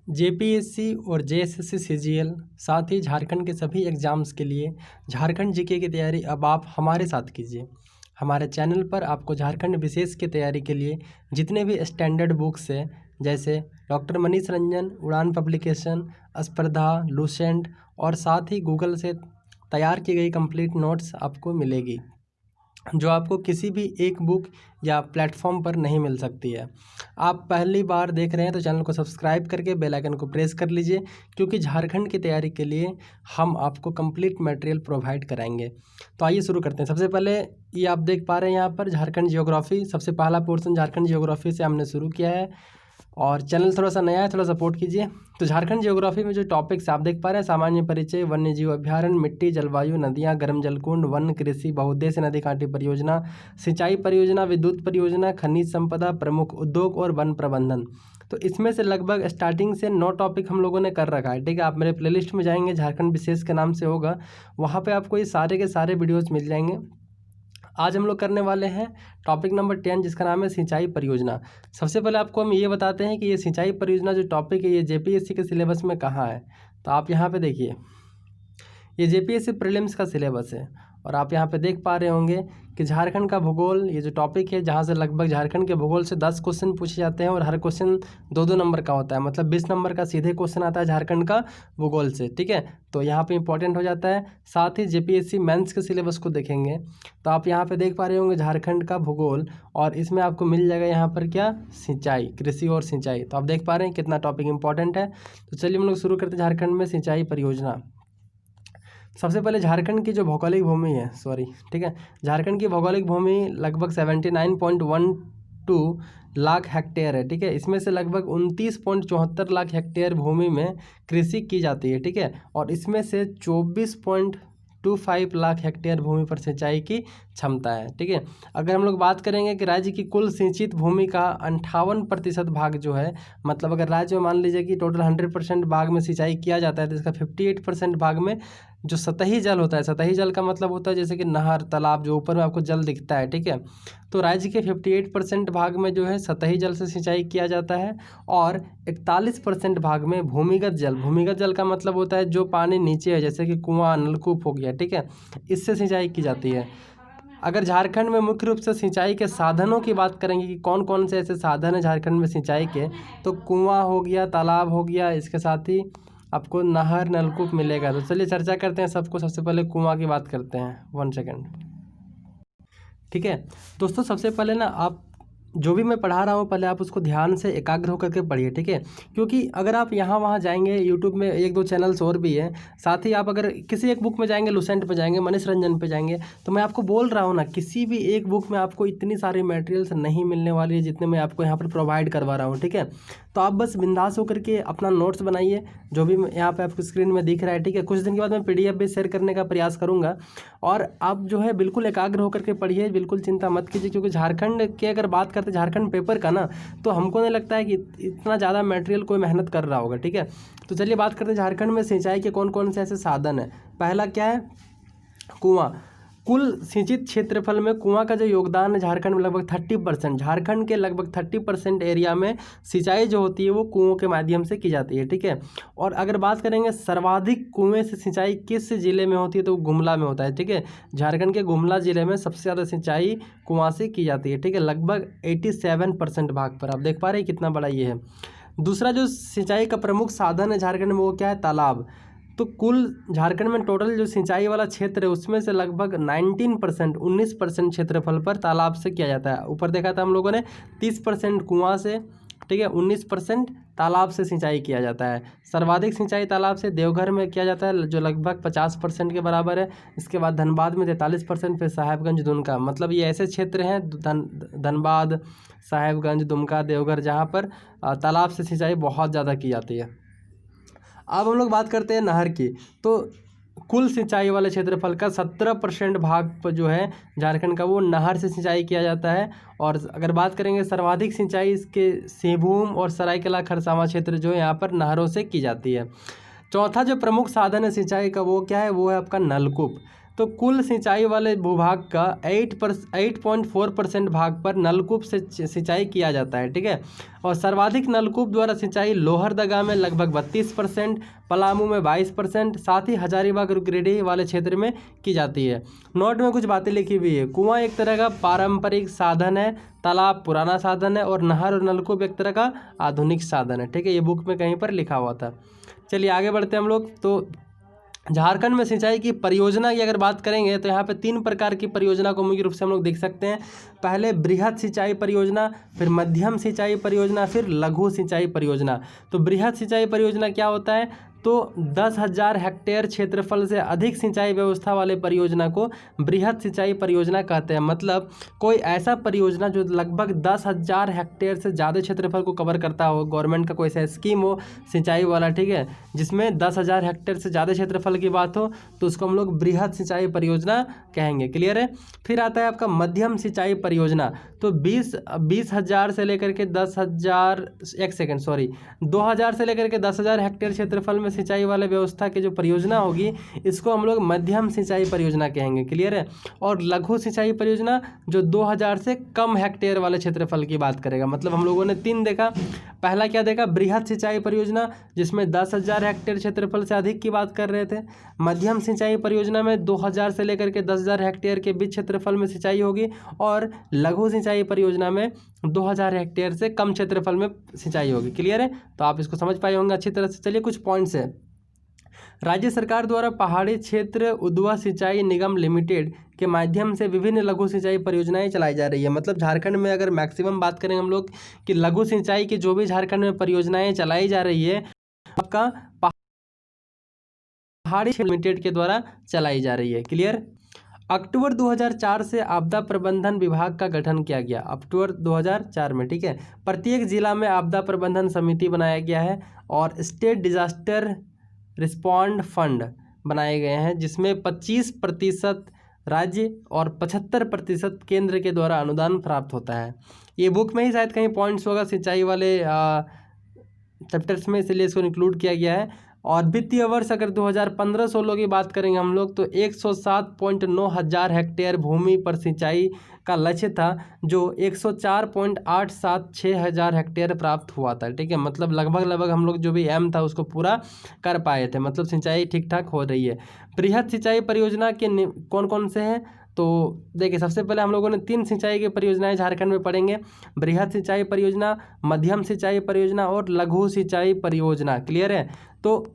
JPSC और JSSC CGL साथ ही झारखंड के सभी एग्ज़ाम्स के लिए झारखंड जीके की तैयारी अब आप हमारे साथ कीजिए। हमारे चैनल पर आपको झारखंड विशेष की तैयारी के लिए जितने भी स्टैंडर्ड बुक्स हैं, जैसे डॉक्टर मनीष रंजन, उड़ान पब्लिकेशन, स्पर्धा, लूसेंट और साथ ही गूगल से तैयार की गई कंप्लीट नोट्स आपको मिलेगी, जो आपको किसी भी एक बुक या प्लेटफॉर्म पर नहीं मिल सकती है। आप पहली बार देख रहे हैं तो चैनल को सब्सक्राइब करके बेल आइकन को प्रेस कर लीजिए, क्योंकि झारखंड की तैयारी के लिए हम आपको कंप्लीट मटेरियल प्रोवाइड कराएंगे। तो आइए शुरू करते हैं। सबसे पहले ये आप देख पा रहे हैं यहाँ पर झारखंड जियोग्राफी, सबसे पहला पोर्शन झारखंड जियोग्राफी से हमने शुरू किया है और चैनल थोड़ा सा नया है, थोड़ा सपोर्ट कीजिए। तो झारखंड जियोग्राफी में जो टॉपिक्स आप देख पा रहे हैं, सामान्य परिचय, वन्य जीव अभ्यारण्य, मिट्टी, जलवायु, नदियां, गर्म जलकुंड, वन, कृषि, बहुउद्देश्य नदी कांठी परियोजना, सिंचाई परियोजना, विद्युत परियोजना, खनिज संपदा, प्रमुख उद्योग और वन प्रबंधन। तो इसमें से लगभग स्टार्टिंग से 9 टॉपिक हम लोगों ने कर रखा है, ठीक है। आप मेरे प्लेलिस्ट में जाएंगे, झारखंड विशेष के नाम से होगा, वहाँ पर आपको ये सारे के सारे वीडियोज़ मिल जाएंगे। आज हम लोग करने वाले हैं टॉपिक नंबर 10, जिसका नाम है सिंचाई परियोजना। सबसे पहले आपको हम ये बताते हैं कि ये सिंचाई परियोजना जो टॉपिक है, ये जेपीएससी के सिलेबस में कहाँ है। तो आप यहाँ पे देखिए, ये जेपीएससी प्रीलिम्स का सिलेबस है और आप यहाँ पे देख पा रहे होंगे कि झारखंड का भूगोल, ये जो टॉपिक है, जहाँ से लगभग झारखंड के भूगोल से 10 क्वेश्चन पूछे जाते हैं और हर क्वेश्चन 2-2 नंबर का होता है, मतलब 20 नंबर का सीधे क्वेश्चन आता है झारखंड का भूगोल से, ठीक है। तो यहाँ पे इंपॉर्टेंट हो जाता है। साथ ही जेपीएससी मेंस के सिलेबस को देखेंगे तो आप यहाँ पे देख पा रहे होंगे झारखंड का भूगोल, और इसमें आपको मिल जाएगा यहाँ पर क्या, सिंचाई, कृषि और सिंचाई। तो आप देख पा रहे हैं कितना टॉपिक इंपॉर्टेंट है। तो चलिए हम लोग शुरू करते हैं झारखंड में सिंचाई परियोजना। सबसे पहले झारखंड की जो भौगोलिक भूमि है, ठीक है, झारखंड की भौगोलिक भूमि लगभग 79.12 लाख हेक्टेयर है, ठीक है। इसमें से लगभग 29.74 लाख हेक्टेयर भूमि में कृषि की जाती है, ठीक है, और इसमें से 24.25 लाख हेक्टेयर भूमि पर सिंचाई की क्षमता है, ठीक है। अगर हम लोग बात करेंगे कि राज्य की कुल सिंचित भूमि का 58% भाग जो है, मतलब अगर राज्य में मान लीजिए कि टोटल 100% भाग में सिंचाई किया जाता है, तो इसका 58% भाग में जो सतही जल होता है, सतही जल का मतलब होता है जैसे कि नहर, तालाब, जो ऊपर में आपको जल दिखता है, ठीक है। तो राज्य के 58% भाग में जो है सतही जल से सिंचाई किया जाता है और 41% भाग में भूमिगत जल, भूमिगत जल का मतलब होता है जो पानी नीचे है, जैसे कि कुआं, नलकूप हो गया, ठीक है, इससे सिंचाई की जाती है। अगर झारखंड में मुख्य रूप से सिंचाई के साधनों की बात करेंगे कि कौन कौन से ऐसे साधन हैं झारखंड में सिंचाई के, तो कुआं हो गया, तालाब हो गया, इसके साथ ही आपको नहर, नलकूप मिलेगा। तो चलिए चर्चा करते हैं सबको। सबसे पहले कुआं की बात करते हैं, 1 सेकेंड, ठीक है। दोस्तों सबसे पहले ना, आप जो भी मैं पढ़ा रहा हूँ पहले आप उसको ध्यान से एकाग्र होकर के पढ़िए, ठीक है, क्योंकि अगर आप यहाँ वहाँ जाएंगे, यूट्यूब में 1-2 चैनल्स और भी हैं, साथ ही आप अगर किसी एक बुक में जाएंगे, लूसेंट पे जाएंगे, मनीष रंजन पे जाएंगे, तो मैं आपको बोल रहा हूँ ना, किसी भी एक बुक में आपको इतनी सारी मटेरियल्स नहीं मिलने वाली है जितने मैं आपको यहाँ पर प्रोवाइड करवा रहा हूँ, ठीक है। तो आप बस बिंदास होकर के अपना नोट्स बनाइए, जो भी यहाँ पे आपको स्क्रीन में दिख रहा है, ठीक है। कुछ दिन के बाद मैं पीडीएफ भी शेयर करने का प्रयास करूँगा, और आप जो है बिल्कुल एकाग्र होकर के पढ़िए, बिल्कुल चिंता मत कीजिए, क्योंकि झारखंड की अगर बात करते हैं, झारखंड पेपर का ना, तो हमको नहीं लगता है कि इतना ज़्यादा मटेरियल कोई मेहनत कर रहा होगा, ठीक है। तो चलिए बात करते हैं झारखंड में सिंचाई के कौन कौन से ऐसे साधन है। पहला क्या है, कुआं। कुल सिंचित क्षेत्रफल में कुआं का जो योगदान है झारखंड में लगभग 30%, झारखंड के लगभग 30% एरिया में सिंचाई जो होती है वो कुओं के माध्यम से की जाती है, ठीक है। और अगर बात करेंगे सर्वाधिक कुएं से सिंचाई किस जिले में होती है, तो गुमला में होता है, ठीक है। झारखंड के गुमला जिले में सबसे ज़्यादा सिंचाई कुआं से की जाती है, ठीक है, लगभग 87% भाग पर। आप देख पा रहे हैं कितना बड़ा ये है। दूसरा जो सिंचाई का प्रमुख साधन है झारखंड में, वो क्या है, तालाब। तो कुल झारखंड में टोटल जो सिंचाई वाला क्षेत्र है उसमें से लगभग 19% क्षेत्रफल पर तालाब से किया जाता है। ऊपर देखा था हम लोगों ने 30% कुआं से, ठीक है, 19% तालाब से सिंचाई किया जाता है। सर्वाधिक सिंचाई तालाब से देवघर में किया जाता है, जो लगभग 50% के बराबर है। इसके बाद धनबाद में 43%, फिर साहेबगंज, दुमका, मतलब ये ऐसे क्षेत्र हैं धनबाद, साहेबगंज, दुमका, देवघर, जहाँ पर तालाब से सिंचाई बहुत ज़्यादा की जाती है। अब हम लोग बात करते हैं नहर की। तो कुल सिंचाई वाले क्षेत्रफल का 17% भाग पर जो है झारखंड का, वो नहर से सिंचाई किया जाता है। और अगर बात करेंगे सर्वाधिक सिंचाई इसके सिंहभूम और सरायकेला खरसावां क्षेत्र जो है, यहाँ पर नहरों से की जाती है। चौथा जो प्रमुख साधन है सिंचाई का, वो क्या है, वो है आपका नलकूप। तो कुल सिंचाई वाले भूभाग का 8.4% भाग पर नलकूप से सिंचाई किया जाता है, ठीक है। और सर्वाधिक नलकूप द्वारा सिंचाई लोहरदगा में लगभग 32%, पलामू में 22%, साथ ही हजारीबाग और गिरिडीह वाले क्षेत्र में की जाती है। नोट में कुछ बातें लिखी हुई है। कुआं एक तरह का पारंपरिक साधन है, तालाब पुराना साधन है और नहर और नलकूप एक तरह का आधुनिक साधन है, ठीक है। ये बुक में कहीं पर लिखा हुआ था। चलिए आगे बढ़ते हैं हम लोग। तो झारखंड में सिंचाई की परियोजना की अगर बात करेंगे तो यहाँ पे 3 प्रकार की परियोजना को मुख्य रूप से हम लोग देख सकते हैं। पहले बृहद सिंचाई परियोजना, फिर मध्यम सिंचाई परियोजना, फिर लघु सिंचाई परियोजना। तो बृहद सिंचाई परियोजना क्या होता है? तो 10,000 हेक्टेयर क्षेत्रफल से अधिक सिंचाई व्यवस्था वाले परियोजना को बृहद सिंचाई परियोजना कहते हैं। मतलब कोई ऐसा परियोजना जो लगभग 10,000 हेक्टेयर से ज़्यादा क्षेत्रफल को कवर करता हो, गवर्नमेंट का कोई ऐसा स्कीम हो सिंचाई वाला, ठीक है, जिसमें 10,000 हेक्टेयर से ज़्यादा क्षेत्रफल की बात हो, तो उसको हम लोग बृहद सिंचाई परियोजना कहेंगे। क्लियर है। फिर आता है आपका मध्यम सिंचाई परियोजना। तो 20,000 से लेकर के 10,000 2,000 से लेकर के 10,000 हेक्टेयर क्षेत्रफल में सिंचाई वाले व्यवस्था की जो परियोजना होगी, इसको हम लोग मध्यम सिंचाई परियोजना कहेंगे। क्लियर है। और लघु सिंचाई परियोजना जो 2,000 से कम हेक्टेयर वाले क्षेत्रफल की बात करेगा। मतलब हम लोगों ने 3 देखा। पहला क्या देखा? बृहद सिंचाई परियोजना, जिसमें 10,000 हेक्टेयर क्षेत्रफल से अधिक की बात कर रहे थे। मध्यम सिंचाई परियोजना में 2,000 से लेकर के 10,000 हेक्टेयर के बीच क्षेत्रफल में सिंचाई होगी। और लघु सिंचाई परियोजना में 2,000 हेक्टेयर से कम क्षेत्रफल में सिंचाई होगी। क्लियर है। तो आप इसको समझ पाए होंगे अच्छी तरह से। चलिए कुछ पॉइंट्स है। राज्य सरकार द्वारा पहाड़ी क्षेत्र उद्वा सिंचाई निगम लिमिटेड के माध्यम से विभिन्न लघु सिंचाई परियोजनाएं चलाई जा रही है। मतलब झारखंड में अगर मैक्सिमम बात करें हम लोग कि लघु सिंचाई की जो भी झारखंड में परियोजनाएं चलाई जा रही है, आपका पहाड़ी क्षेत्र लिमिटेड के द्वारा चलाई जा रही है। क्लियर। अक्टूबर 2004 से आपदा प्रबंधन विभाग का गठन किया गया। अक्टूबर 2004 में, ठीक है। प्रत्येक जिला में आपदा प्रबंधन समिति बनाया गया है और स्टेट डिजास्टर रिस्पॉन्ड फंड बनाए गए हैं, जिसमें 25% राज्य और 75% केंद्र के द्वारा अनुदान प्राप्त होता है। ये बुक में ही शायद कहीं पॉइंट्स होगा सिंचाई वाले चैप्टर्स में, इसलिए इसको इंक्लूड किया गया है। और वित्तीय वर्ष अगर 2015-16 की बात करेंगे हम लोग, तो 107.9 हज़ार हेक्टेयर भूमि पर सिंचाई का लक्ष्य था, जो 104.876 हज़ार हेक्टेयर प्राप्त हुआ था। ठीक है। मतलब लगभग हम लोग जो भी एम था उसको पूरा कर पाए थे। मतलब सिंचाई ठीक ठाक हो रही है। बृहद सिंचाई परियोजना के कौन कौन से हैं? तो देखिए, सबसे पहले हम लोगों ने 3 सिंचाई की परियोजनाएं झारखंड में पढ़ेंगे। बृहद सिंचाई परियोजना, मध्यम सिंचाई परियोजना और लघु सिंचाई परियोजना। क्लियर है। तो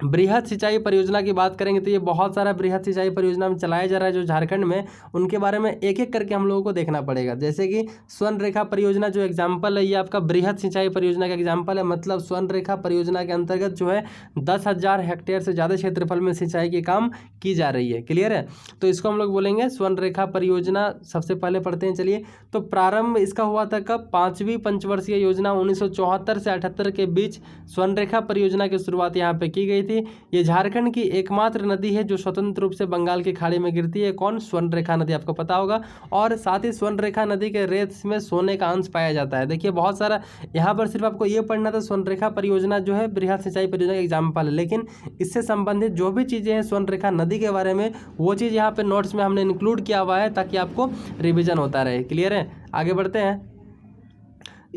बृहद सिंचाई परियोजना की बात करेंगे तो ये बहुत सारा बृहद सिंचाई परियोजना में चलाया जा रहा है जो झारखंड में, उनके बारे में एक एक करके हम लोगों को देखना पड़ेगा। जैसे कि स्वर्ण रेखा परियोजना जो एग्जाम्पल है, ये आपका बृहद सिंचाई परियोजना का एग्जाम्पल है। मतलब स्वर्ण रेखा परियोजना के अंतर्गत जो है 10,000 हेक्टेयर से ज़्यादा क्षेत्रफल में सिंचाई के काम की जा रही है। क्लियर है। तो इसको हम लोग बोलेंगे स्वर्ण रेखा परियोजना। सबसे पहले पढ़ते हैं। चलिए, तो प्रारंभ इसका हुआ था कब? 5वीं पंचवर्षीय योजना 1974 से 78 के बीच स्वर्ण रेखा परियोजना की शुरुआत यहाँ पे की गई थी। ये झारखंड की एकमात्र नदी है जो स्वतंत्र रूप से बंगाल की खाड़ी में गिरती है। कौन? स्वर्ण रेखा नदी, आपको पता होगा। और साथ ही स्वर्ण रेखा नदी के रेत में सोने का अंश पाया जाता है। देखिए, बहुत सारा यहाँ पर सिर्फ आपको ये पढ़ना था, स्वर्ण रेखा परियोजना जो है बृहद सिंचाई परियोजना का एग्जाम्पल है, लेकिन इससे संबंधित जो भी चीज़ें हैं स्वर्ण रेखा नदी के बारे में, वो चीज़ यहाँ पे नोट्स में हमने इंक्लूड किया हुआ है ताकि आपको रिविजन होता रहे। क्लियर है। आगे बढ़ते हैं।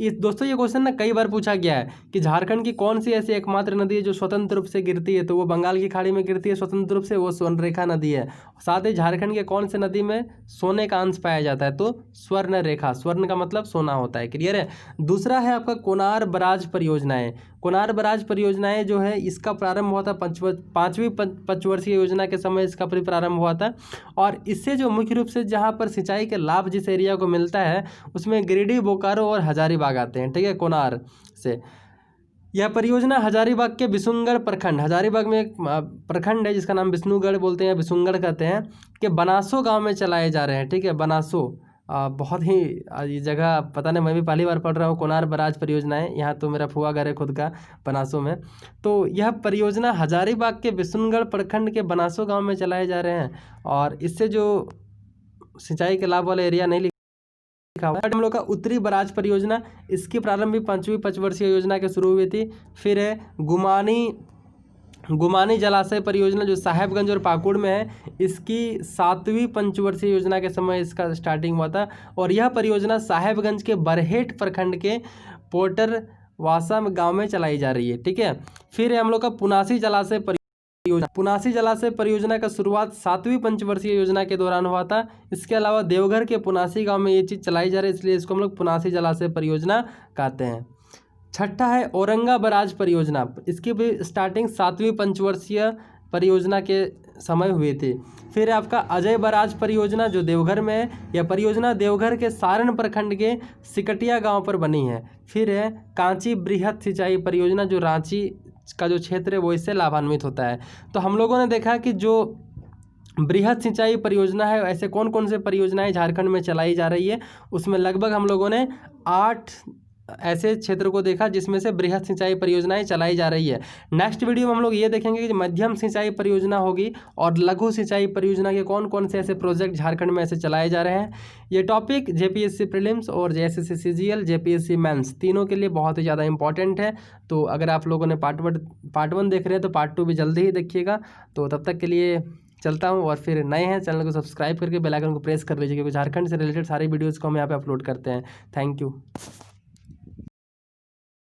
दोस्तों ये क्वेश्चन ना कई बार पूछा गया है कि झारखंड की कौन सी ऐसी एकमात्र नदी है जो स्वतंत्र रूप से गिरती है, तो वो बंगाल की खाड़ी में गिरती है स्वतंत्र रूप से, वो स्वर्ण रेखा नदी है। साथ ही झारखंड के कौन सी नदी में सोने का अंश पाया जाता है, तो स्वर्ण रेखा। स्वर्ण का मतलब सोना होता है। क्लियर है। दूसरा है आपका कोनार बराज परियोजनाएं। कोनार बराज परियोजनाएं जो है, इसका प्रारंभ हुआ था 5वीं पंचवर्षीय योजना के समय इसका प्रारंभ हुआ था। और इससे जो मुख्य रूप से जहाँ पर सिंचाई के लाभ जिस एरिया को मिलता है, उसमें गिरिडीह, बोकारो और हजारीबाग आते हैं। ठीक है। कोनार से यह परियोजना हजारीबाग के बिशुनगढ़ प्रखंड, हजारीबाग में एक प्रखंड है जिसका नाम विष्णुगढ़ बोलते हैं, बिशुनगढ़ कहते हैं, कि बनासो गांव में चलाए जा रहे हैं। ठीक है। बनासो बहुत ही ये जगह पता नहीं, मैं भी पहली बार पढ़ रहा हूँ। कोनार बराज परियोजनाएं, यहाँ तो मेरा फुआ घर है खुद का बनासो में। तो यह परियोजना हजारीबाग के बिशुनगढ़ प्रखंड के बनासो गाँव में चलाए जा रहे हैं। और इससे जो सिंचाई के लाभ वाला एरिया नहीं हम लोग का उत्तरी बराज परियोजना, इसकी प्रारंभ भी 5वीं पंचवर्षीय योजना के शुरू हुई थी। फिर है गुमानी गुमानी जलाशय परियोजना जो साहेबगंज और पाकुड़ में है, इसकी 7वीं पंचवर्षीय योजना के समय इसका स्टार्टिंग हुआ था। और यह परियोजना साहेबगंज के बरहेट प्रखंड के पोटर वासा गांव में चलाई जा रही है। ठीक है, फिर है हम लोग का पुनासी जलाशय परियोजना। पुनासी जलाशय परियोजना का शुरुआत 7वीं पंचवर्षीय योजना के दौरान हुआ था। इसके अलावा देवघर के पुनासी गांव में ये चीज़ चलाई जा रही है, इसलिए इसको हम लोग पुनासी जलाशय परियोजना कहते हैं। छठा है औरंगा बराज परियोजना। इसकी भी स्टार्टिंग 7वीं पंचवर्षीय परियोजना के समय हुए थे। फिर आपका अजय बराज परियोजना जो देवघर में है। यह परियोजना देवघर के सारण प्रखंड के सिकटिया गांव पर बनी है। फिर है कांची बृहद सिंचाई परियोजना जो रांची का जो क्षेत्र है वो इससे लाभान्वित होता है। तो हम लोगों ने देखा कि जो बृहद सिंचाई परियोजना है, ऐसे कौन कौन से परियोजनाएं झारखंड में चलाई जा रही है, उसमें लगभग हम लोगों ने 8 ऐसे क्षेत्र को देखा जिसमें से बृहद सिंचाई परियोजनाएं चलाई जा रही है। नेक्स्ट वीडियो में हम लोग ये देखेंगे कि मध्यम सिंचाई परियोजना होगी और लघु सिंचाई परियोजना के कौन कौन से ऐसे प्रोजेक्ट झारखंड में ऐसे चलाए जा रहे हैं। ये टॉपिक जेपीएससी प्रीलिम्स और जेएसएससी सीजीएल जेपीएससी मेंस तीनों के लिए बहुत ही ज़्यादा इंपॉर्टेंट है। तो अगर आप लोगों ने पार्ट 1 देख रहे हैं तो पार्ट 2 भी जल्दी ही देखिएगा। तो तब तक के लिए चलता हूँ, और फिर नए हैं चैनल को सब्सक्राइब करके बेल आइकन को प्रेस कर लीजिए, क्योंकि झारखंड से रिलेटेड सारी वीडियोज़ को हम यहाँ पे अपलोड करते हैं। Thank you.